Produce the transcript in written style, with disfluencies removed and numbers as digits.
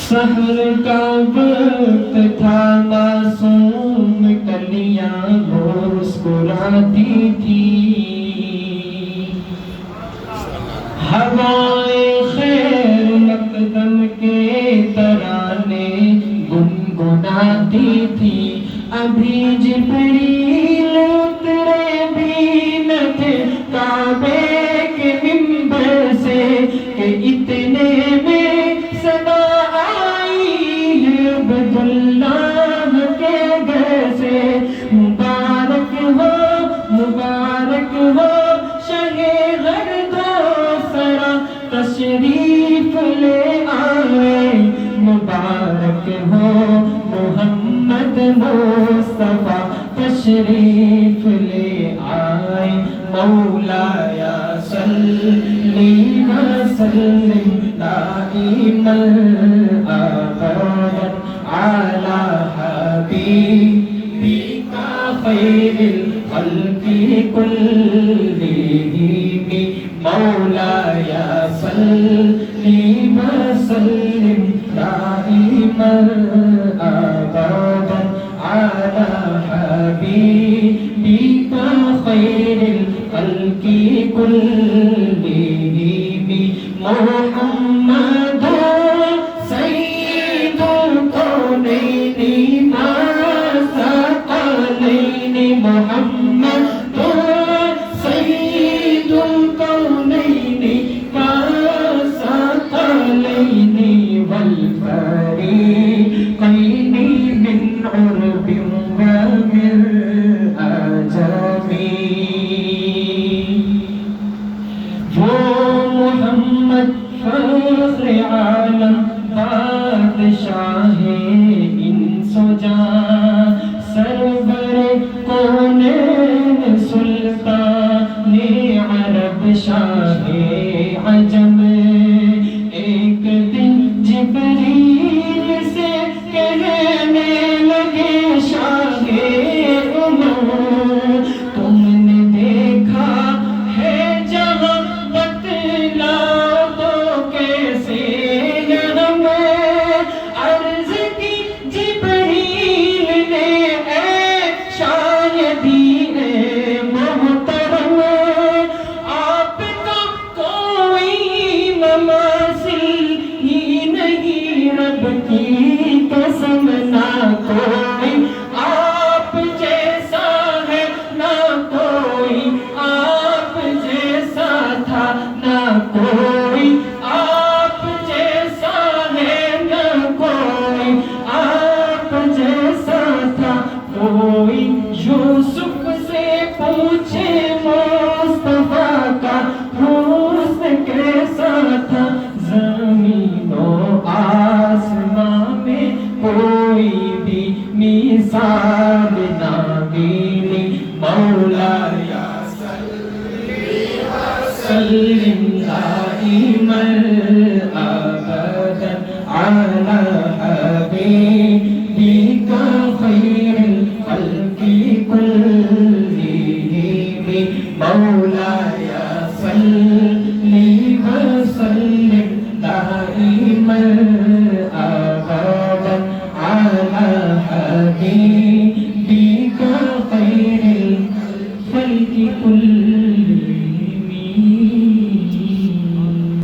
سحر کا وقت تھا، معصوم کلیاں مسکراتی تھی، ہوائیں خیر مقدم کے ترانے گنگناتی تھی۔ ابھی جبریل اترے بھی نہ تھے کعبے کے منبر سے کہ اتنے میں صدا آئی ہے عبداللہ کے گھر سے۔ مبارک ہو شہ غرد و سرا تشریف لے آئے، مبارک ہو محمد مصطفیٰ تشریف لے آئے۔ مولایا صلی وسلم دائما ابدا علی حبیبک خیر الخلق کلہم۔ مولایا صلی وسلم دائما ابدا علی حبیبک خیر الخلق کلہم۔ محمد سید الکونین والثقلین، محمد سید الکونین والثقلین والفریقین من عرب ومن عجم۔ وہ محمد فخر عالم بادشاہ انس و جاں، سرور کونین سلطان عرب شاہ عجم۔ ایک دن جبریل سے کہنے لگے شاہ عمر، تم نے دیکھا ہے جہاں بتلاؤ تو کیسے ہمیں عرض کی جبریل نے، اے شاہدی اے محترم، آپ کا کوئی مماثل ہی نہیں رب کی